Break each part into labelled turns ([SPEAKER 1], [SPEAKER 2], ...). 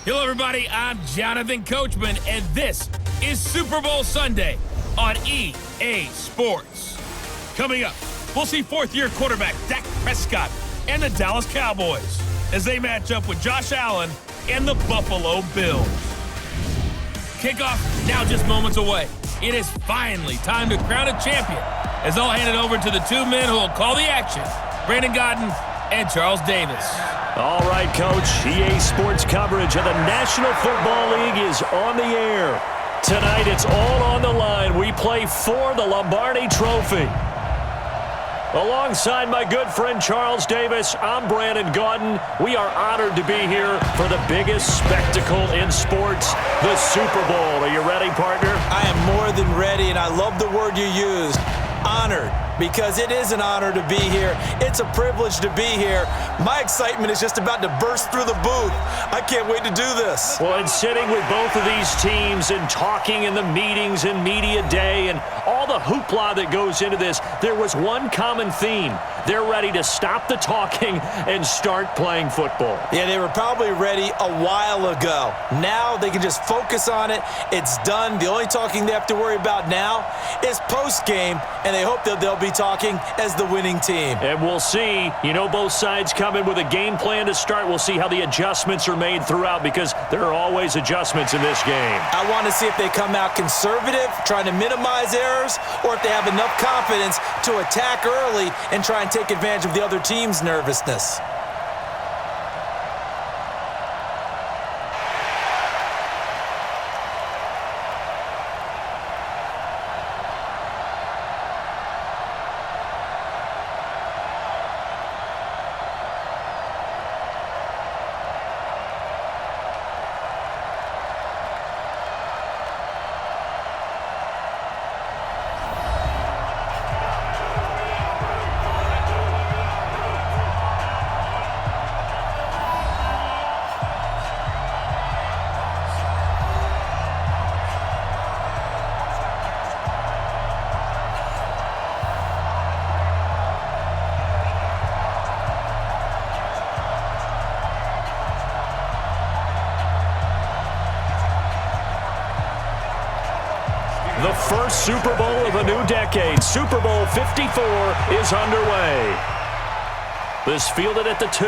[SPEAKER 1] Hello, everybody. I'm Jonathan Coachman, and this is Super Bowl Sunday on EA Sports. Coming up, we'll see fourth-year quarterback Dak Prescott and the Dallas Cowboys as they match up with Josh Allen and the Buffalo Bills. Kickoff now just moments away. It is finally time to crown a champion as I'll hand it over to the two men who will call the action, Brandon Godden and Charles Davis.
[SPEAKER 2] All right, Coach. EA Sports coverage of the National Football League is on the air. Tonight, it's all on the line. We play for the Lombardi Trophy. Alongside my good friend Charles Davis, I'm Brandon Godden. We are honored to be here for the biggest spectacle in sports, the Super Bowl. Are you ready, partner?
[SPEAKER 3] I am more than ready, and I love the word you used, honored. Because it is an honor to be here. It's a privilege to be here. My excitement is just about to burst through the booth. I can't wait to do this.
[SPEAKER 2] Well, and sitting with both of these teams and talking in the meetings and media day and all the hoopla that goes into this, there was one common theme. They're ready to stop the talking and start playing football.
[SPEAKER 3] Yeah, they were probably ready a while ago. Now they can just focus on it. It's done. The only talking they have to worry about now is post-game, and they hope that they'll be talking as the winning team.
[SPEAKER 2] And we'll see. You know, both sides come in with a game plan to start. We'll see how the adjustments are made throughout because there are always adjustments in this game.
[SPEAKER 3] I want to see if they come out conservative, trying to minimize errors, or if they have enough confidence to attack early and try and take advantage of the other team's nervousness.
[SPEAKER 2] The first Super Bowl of a new decade, Super Bowl 54, is underway. This fielded at the 2.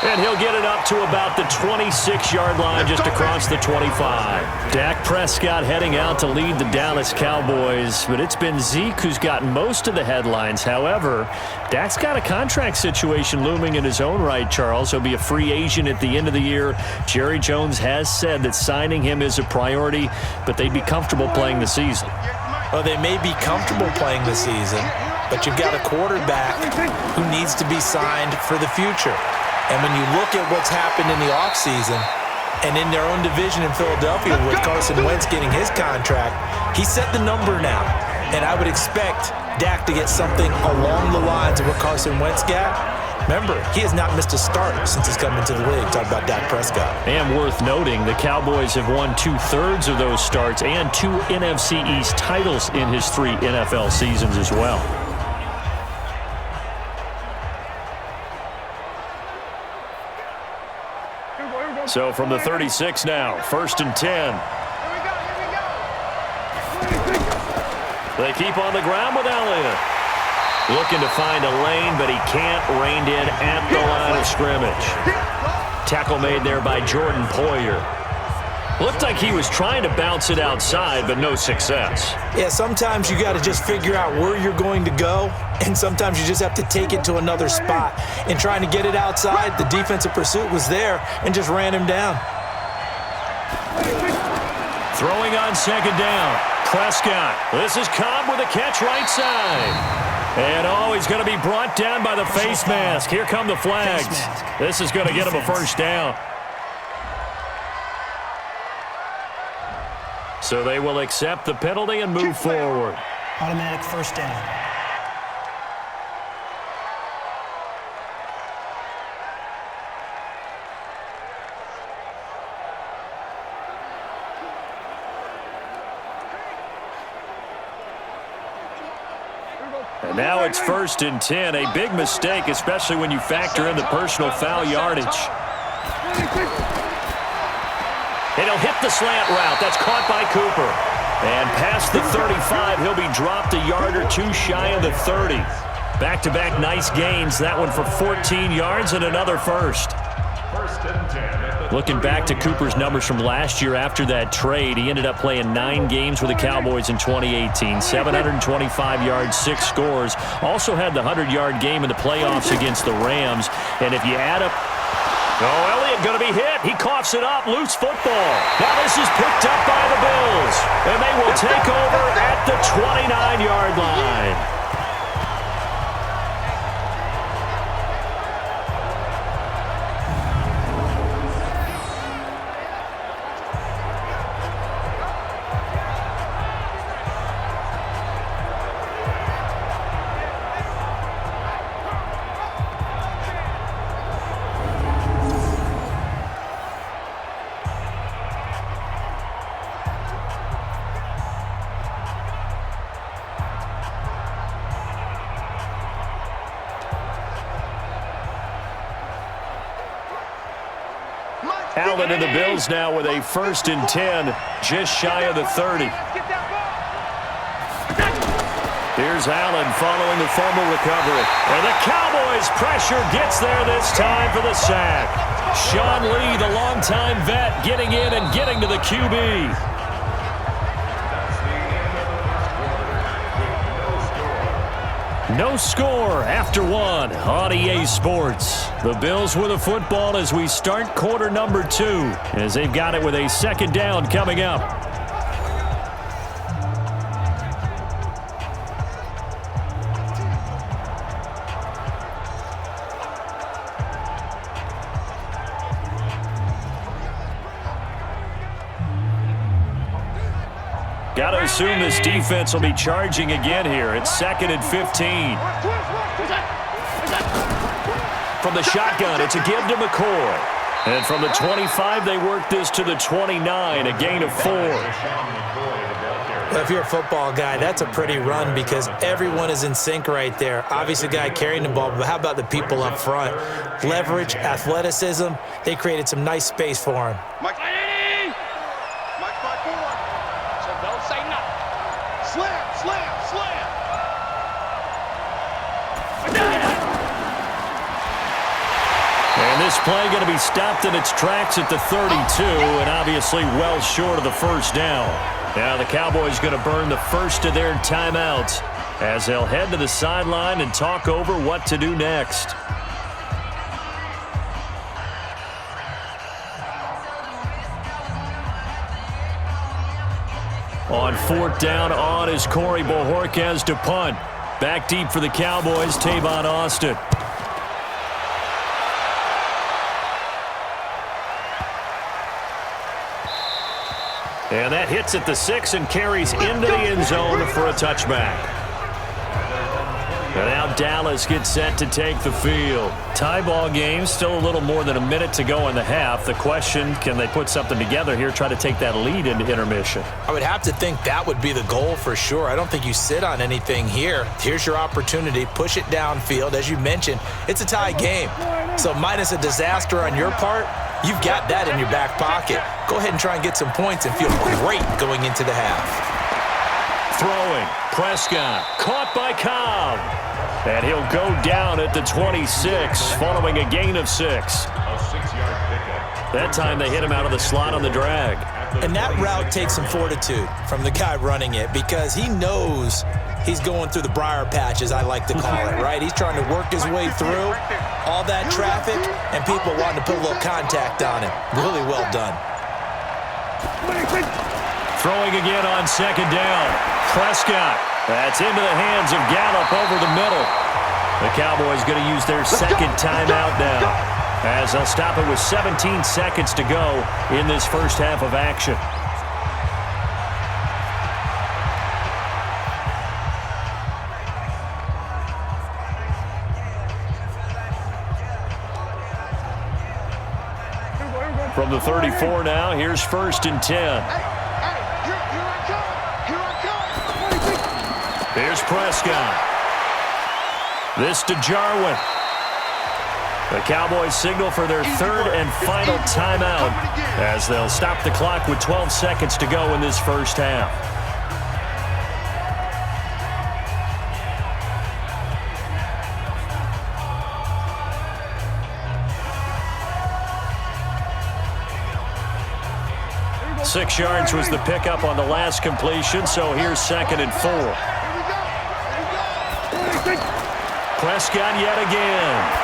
[SPEAKER 2] And he'll get it up to about the 26-yard line, just across the 25. Dak Prescott heading out to lead the Dallas Cowboys, but it's been Zeke who's gotten most of the headlines. However, Dak's got a contract situation looming in his own right, Charles. He'll be a free agent at the end of the year. Jerry Jones has said that signing him is a priority, but they'd be comfortable playing the season.
[SPEAKER 3] Well, they may be comfortable playing the season, but you've got a quarterback who needs to be signed for the future. And when you look at what's happened in the offseason and in their own division in Philadelphia with Carson Wentz getting his contract, he set the number now. And I would expect Dak to get something along the lines of what Carson Wentz got. Remember, he has not missed a start since he's come into the league. Talk about Dak Prescott.
[SPEAKER 2] And worth noting, the Cowboys have won 2/3 of those starts and 2 NFC East titles in his 3 NFL seasons as well. So from the 36 now, 1st and 10. They keep on the ground with Elliott. Looking to find a lane, but he can't. Reined in at the line of scrimmage. Tackle made there by Jordan Poyer. Looked like he was trying to bounce it outside, but no success.
[SPEAKER 3] Yeah, sometimes you got to just figure out where you're going to go, and sometimes you just have to take it to another spot. And trying to get it outside, the defensive pursuit was there and just ran him down.
[SPEAKER 2] Throwing on 2nd down. Prescott. This is Cobb with a catch right side. And he's going to be brought down by the face mask. Here come the flags. This is going to get him a first down. So they will accept the penalty and move forward.
[SPEAKER 4] Automatic first down.
[SPEAKER 2] And Now it's 1st and 10. A big mistake, especially when you factor in the personal foul yardage. And he'll hit the slant route. That's caught by Cooper. And past the 35, he'll be dropped a yard or two shy of the 30. Back-to-back nice gains. That one for 14 yards and another first. Looking back to Cooper's numbers from last year after that trade, he ended up playing 9 games with the Cowboys in 2018. 725 yards, 6 scores. Also had the 100-yard game in the playoffs against the Rams. And if you add up... Oh, Elliott going to be hit. He coughs it up. Loose football. Now this is picked up by the Bills. And they will take over at the 29-yard line. Allen and the Bills now with a 1st and 10, just shy of the 30. Here's Allen following the fumble recovery. And the Cowboys pressure gets there this time for the sack. Sean Lee, the longtime vet, getting in and getting to the QB. No score after one on EA Sports. The Bills with a football as we start quarter number 2, as they've got it with a 2nd down coming up. Got to assume this defense will be charging again here. It's 2nd and 15. From the shotgun, it's a give to McCoy. And from the 25, they work this to the 29, a gain of 4.
[SPEAKER 3] Well, if you're a football guy, that's a pretty run because everyone is in sync right there. Obviously, the guy carrying the ball, but how about the people up front? Leverage, athleticism, they created some nice space for him.
[SPEAKER 4] Mike 5-4. So don't say nothing. Slam, slam, slam.
[SPEAKER 2] And this play going to be stopped in its tracks at the 32, and obviously well short of the 1st down. Now the Cowboys going to burn the first of their timeouts as they'll head to the sideline and talk over what to do next. On 4th down on is Corey Bojorquez to punt. Back deep for the Cowboys, Tavon Austin. And that hits at the 6 and carries into the end zone for a touchback. And now Dallas gets set to take the field. Tie ball game, still a little more than a minute to go in the half. The question, can they put something together here, try to take that lead into intermission?
[SPEAKER 3] I would have to think that would be the goal for sure. I don't think you sit on anything here. Here's your opportunity. Push it downfield. As you mentioned, it's a tie game. So minus a disaster on your part, you've got that in your back pocket. Go ahead and try and get some points and feel great going into the half.
[SPEAKER 2] Throwing, Prescott, caught by Cobb. And he'll go down at the 26, following a gain of 6. That time they hit him out of the slot on the drag.
[SPEAKER 3] And that route takes some fortitude from the guy running it because he knows he's going through the briar patch, as I like to call it, right? He's trying to work his way through all that traffic and people wanting to put a little contact on him. Really well done.
[SPEAKER 2] Throwing again on 2nd down. Prescott. That's into the hands of Gallup over the middle. The Cowboys going to use their 2nd timeout now, as they'll stop it with 17 seconds to go in this first half of action. From the 34 now, here's 1st and 10. Here's Prescott. This to Jarwin. The Cowboys signal for their third and final timeout as they'll stop the clock with 12 seconds to go in this first half. Six yards was the pickup on the last completion, so here's 2nd and 4. Prescott yet again.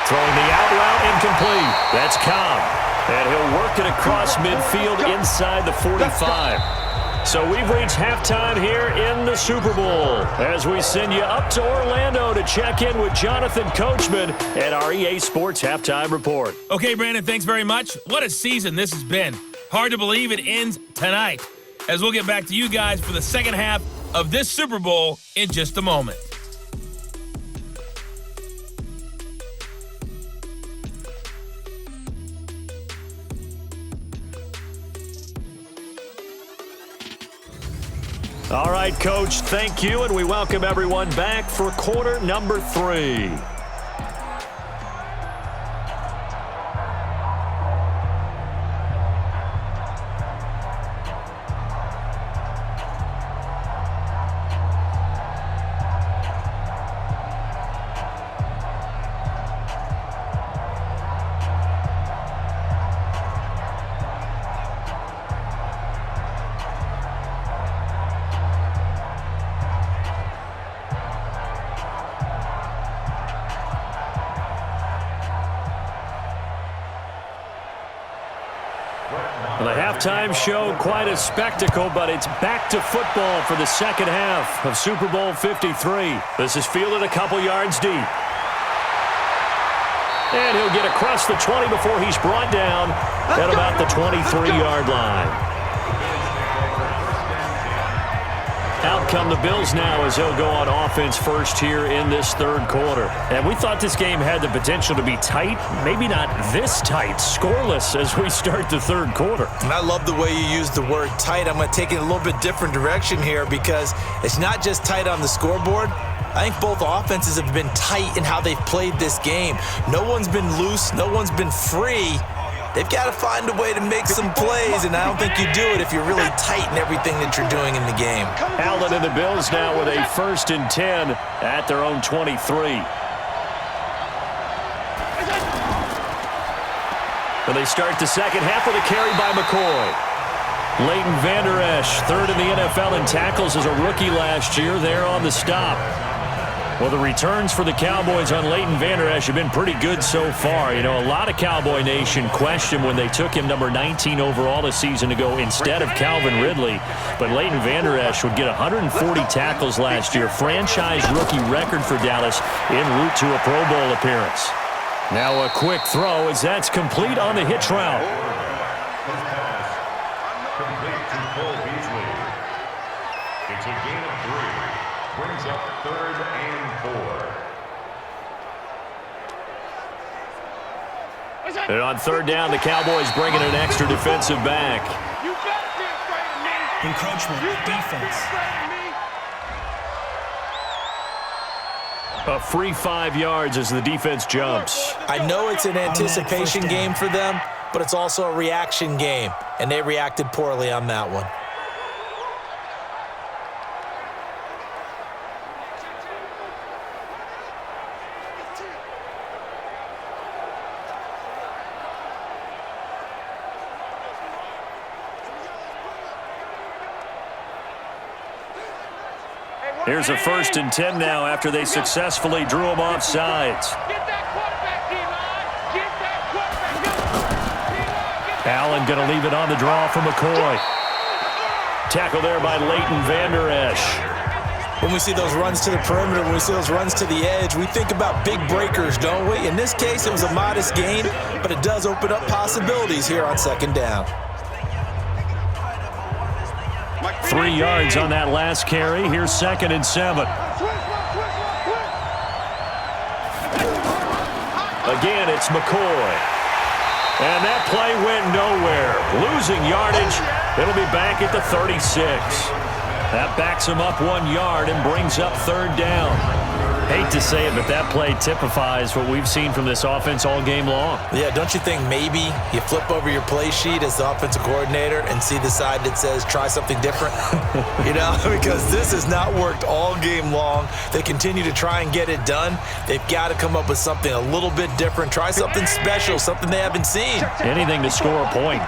[SPEAKER 2] Throwing the out route incomplete. That's Cobb. And he'll work it across midfield inside the 45. So we've reached halftime here in the Super Bowl as we send you up to Orlando to check in with Jonathan Coachman at our EA Sports Halftime Report.
[SPEAKER 1] Okay, Brandon, thanks very much. What a season this has been. Hard to believe it ends tonight, as we'll get back to you guys for the second half of this Super Bowl in just a moment.
[SPEAKER 2] All right, Coach, thank you, and we welcome everyone back for quarter number 3. The halftime show, quite a spectacle, but it's back to football for the second half of Super Bowl 53. This is fielded a couple yards deep. And he'll get across the 20 before he's brought down at about the 23-yard line. Out come the Bills now as they'll go on offense first here in this third quarter. And we thought this game had the potential to be tight, maybe not this tight, scoreless as we start the third quarter.
[SPEAKER 3] And I love the way you use the word tight. I'm going to take it a little bit different direction here because it's not just tight on the scoreboard. I think both offenses have been tight in how they've played this game. No one's been loose. No one's been free. They've got to find a way to make some plays, and I don't think you do it if you're really tight in everything that you're doing in the game.
[SPEAKER 2] Allen and the Bills now with a 1st and 10 at their own 23. And they start the second half with a carry by McCoy. Leighton Vander Esch, 3rd in the NFL in tackles as a rookie last year, there on the stop. Well, the returns for the Cowboys on Leighton Vander Esch have been pretty good so far. You know, a lot of Cowboy Nation questioned when they took him number 19 overall a season ago instead of Calvin Ridley. But Leighton Vander Esch would get 140 tackles last year, franchise rookie record for Dallas en route to a Pro Bowl appearance. Now a quick throw as that's complete on the hitch route.
[SPEAKER 5] It's a gain of 3. Brings up 3rd and 4.
[SPEAKER 2] And on 3rd down, the Cowboys bringing an extra defensive back.
[SPEAKER 6] Encroachment, defense.
[SPEAKER 2] A free 5 yards as the defense jumps.
[SPEAKER 3] I know it's an anticipation game for them, but it's also a reaction game, and they reacted poorly on that one.
[SPEAKER 2] Here's a 1st and 10 now after they successfully drew him off sides. Allen going to leave it on the draw for McCoy. Tackle there by Leighton Vander Esch.
[SPEAKER 3] When we see those runs to the perimeter, when we see those runs to the edge, we think about big breakers, don't we? In this case, it was a modest gain, but it does open up possibilities here on 2nd down.
[SPEAKER 2] 3 yards on that last carry. Here's 2nd and 7. Again, it's McCoy. And that play went nowhere. Losing yardage. It'll be back at the 36. That backs him up 1 yard and brings up 3rd down. Hate to say it, but that play typifies what we've seen from this offense all game long.
[SPEAKER 3] Yeah, don't you think maybe you flip over your play sheet as the offensive coordinator and see the side that says try something different? Because this has not worked all game long. They continue to try and get it done. They've got to come up with something a little bit different. Try something special, something they haven't seen.
[SPEAKER 2] Anything to score a point.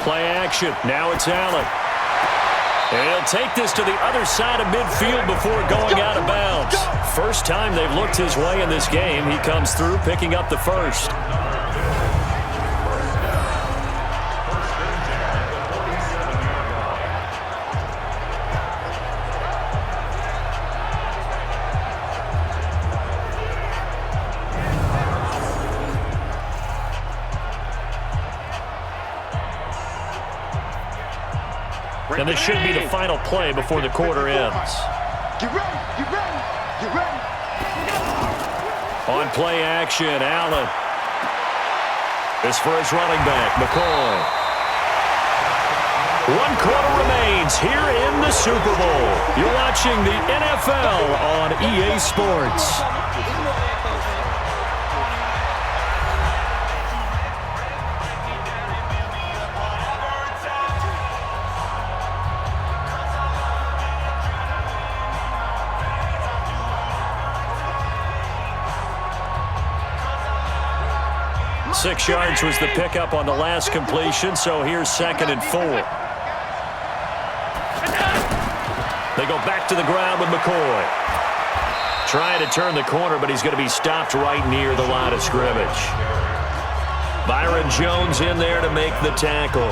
[SPEAKER 2] Play action. Now it's Allen. And he'll take this to the other side of midfield before going out of bounds. First time they've looked his way in this game. He comes through picking up the first. And this should be the final play before the quarter ends.
[SPEAKER 4] Get ready, get ready, get ready.
[SPEAKER 2] On play action, Allen. This for his running back, McCoy. 1 quarter remains here in the Super Bowl. You're watching the NFL on EA Sports. 6 yards was the pickup on the last completion, so here's 2nd and 4. They go back to the ground with McCoy. Trying to turn the corner, but he's going to be stopped right near the line of scrimmage. Byron Jones in there to make the tackle.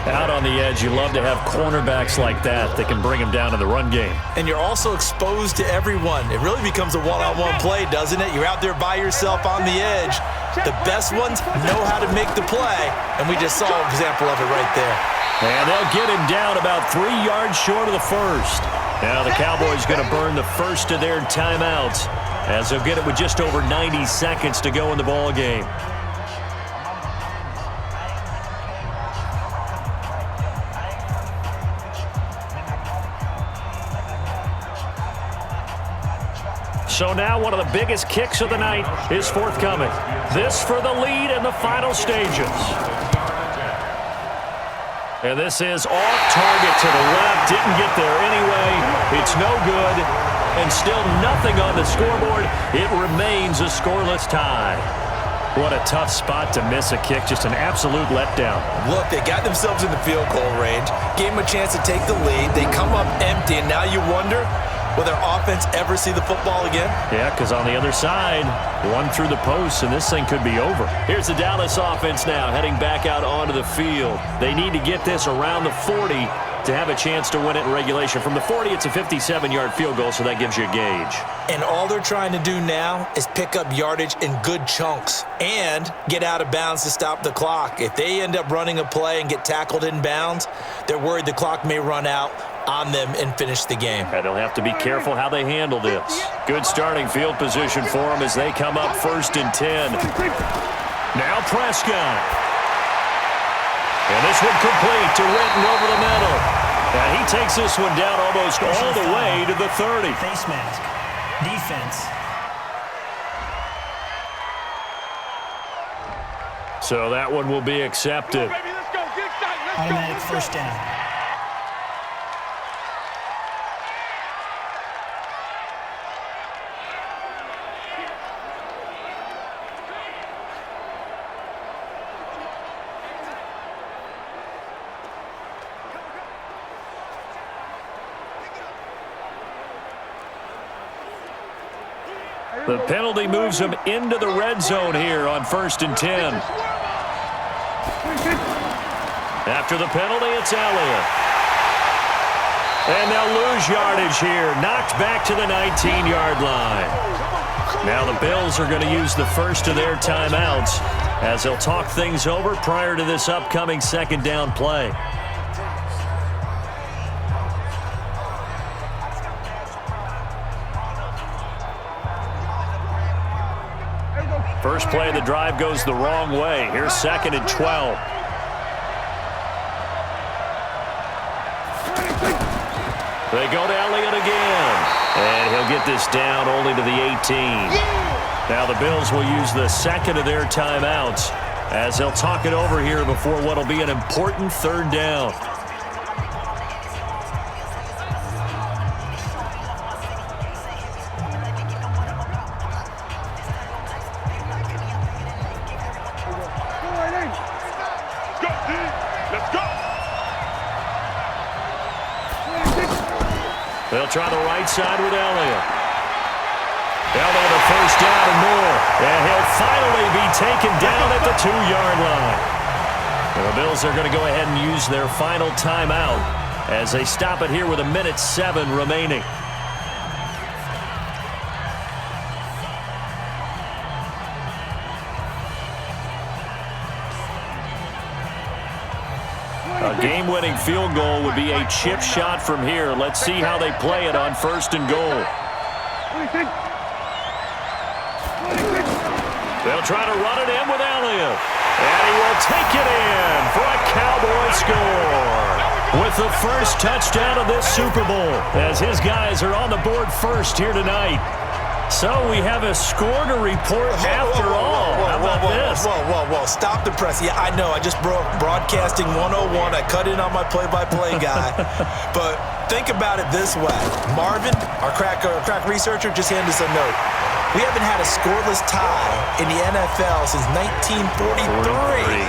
[SPEAKER 2] Out on the edge, you love to have cornerbacks like that can bring him down in the run game.
[SPEAKER 3] And you're also exposed to everyone. It really becomes a one-on-one play, doesn't it? You're out there by yourself on the edge. The best ones know how to make the play, and we just saw an example of it right there.
[SPEAKER 2] And they'll get him down about 3 yards short of the first. Now the Cowboys going to burn the first of their timeouts as they'll get it with just over 90 seconds to go in the ball game. So now one of the biggest kicks of the night is forthcoming. This for the lead in the final stages. And this is off target to the left. Didn't get there anyway. It's no good. And still nothing on the scoreboard. It remains a scoreless tie. What a tough spot to miss a kick. Just an absolute letdown.
[SPEAKER 3] Look, they got themselves in the field goal range. Gave them a chance to take the lead. They come up empty, and now you wonder, will their offense ever see the football again?
[SPEAKER 2] Yeah, because on the other side, one through the post, and this thing could be over. Here's the Dallas offense now, heading back out onto the field. They need to get this around the 40 to have a chance to win it in regulation. From the 40, it's a 57-yard field goal, so that gives you a gauge.
[SPEAKER 3] And all they're trying to do now is pick up yardage in good chunks and get out of bounds to stop the clock. If they end up running a play and get tackled in bounds, they're worried the clock may run out on them and finish the game.
[SPEAKER 2] And they'll have to be careful how they handle this. Good starting field position for them as they come up 1st and 10. Now Prescott. And this one complete to Renton over the middle. And he takes this one down almost all the way to the 30.
[SPEAKER 6] Face mask. Defense.
[SPEAKER 2] So that one will be accepted.
[SPEAKER 6] Automatic first down.
[SPEAKER 2] The penalty moves them into the red zone here on 1st and 10. After the penalty, it's Elliott. And they'll lose yardage here. Knocked back to the 19-yard line. Now the Bills are going to use the first of their timeouts as they'll talk things over prior to this upcoming 2nd down play. First play of the drive goes the wrong way. Here's 2nd and 12. They go to Elliott again. And he'll get this down only to the 18. Now the Bills will use the second of their timeouts as they'll talk it over here before what will be an important third down. They'll try the right side with Elliott. Down to the first down and more. And he'll finally be taken down at the 2-yard line. And the Bills are going to go ahead and use their final timeout as they stop it here with 1:07 remaining. A game-winning field goal would be a chip shot from here. Let's see how they play it on 1st and goal. They'll try to run it in with Elliott. And he will take it in for a Cowboy score. With the first touchdown of this Super Bowl, as his guys are on the board first here tonight. So we have a score to report after all. How about this?
[SPEAKER 3] Whoa. Stop the press. Yeah, I know. I just broke broadcasting 101. I cut in on my play-by-play guy. But think about it this way. Marvin, our crack researcher, just handed us a note. We haven't had a scoreless tie in the NFL since 1943.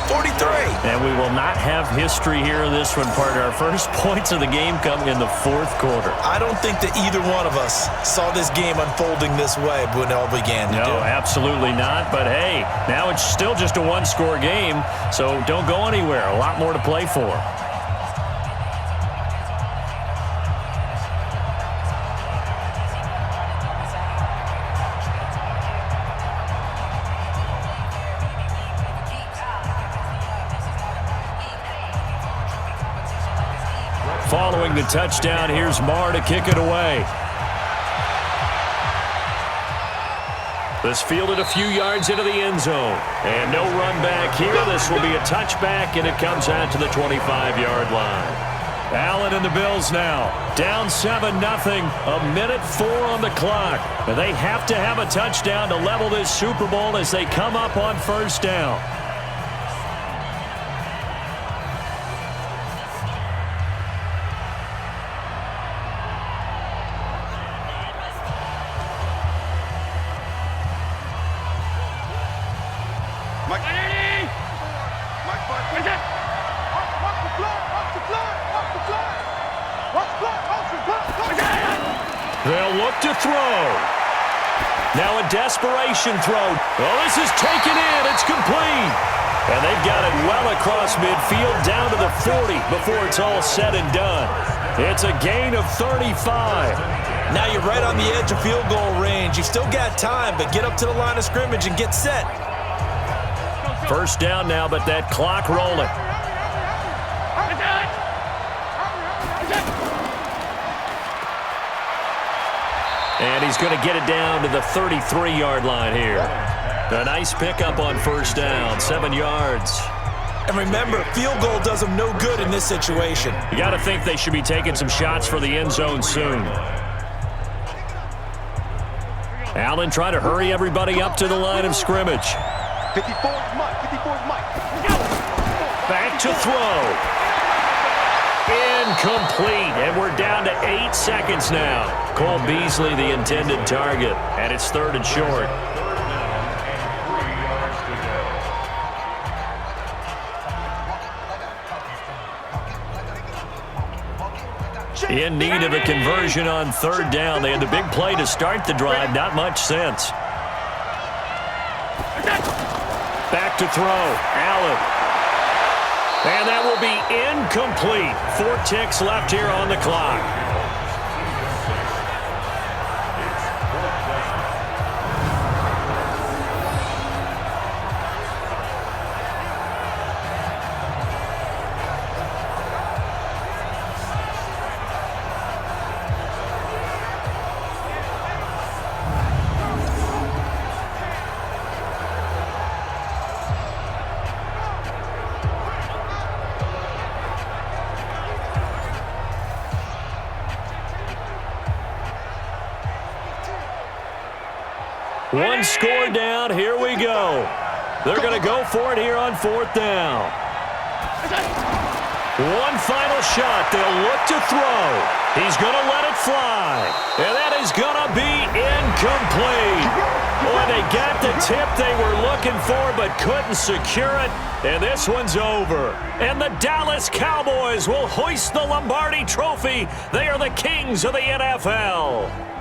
[SPEAKER 3] 43.
[SPEAKER 2] And we will not have history here in this one, partner. Our first points of the game come in the 4th quarter.
[SPEAKER 3] I don't think that either one of us saw this game unfolding this way when it all began.
[SPEAKER 2] No, absolutely not. But, hey, now it's still just a one-score game, so don't go anywhere. A lot more to play for. Following the touchdown, here's Marr to kick it away. This fielded a few yards into the end zone. And no run back here. This will be a touchback, and it comes out to the 25-yard line. Allen and the Bills now down 7-0. 1:04 on the clock. They have to have a touchdown to level this Super Bowl as they come up on 1st down. They'll look to throw. Now a desperation throw. Oh, this is taken in. It's complete. And they've got it well across midfield down to the 40 before it's all said and done. It's a gain of 35.
[SPEAKER 3] Now you're right on the edge of field goal range. You've still got time, but get up to the line of scrimmage and get set.
[SPEAKER 2] First down now, but that clock rolling. And he's going to get it down to the 33-yard line here. A nice pickup on 1st down, 7 yards.
[SPEAKER 3] And remember, field goal does them no good in this situation.
[SPEAKER 2] You got to think they should be taking some shots for the end zone soon. Allen trying to hurry everybody up to the line of scrimmage.
[SPEAKER 4] 54's Mike.
[SPEAKER 2] Back to throw. Incomplete, and we're down to 8 seconds now. Cole Beasley, the intended target, and it's 3rd and short. In need of a conversion on 3rd down. They had the big play to start the drive, not much sense. Back to throw, Allen. And that will be incomplete. 4 ticks left here on the clock. One score down. Here we go. They're going to go for it here on 4th down. One final shot. They'll look to throw. He's going to let it fly. And that is going to be incomplete. Boy, they got the tip they were looking for but couldn't secure it. And this one's over. And the Dallas Cowboys will hoist the Lombardi Trophy. They are the kings of the NFL.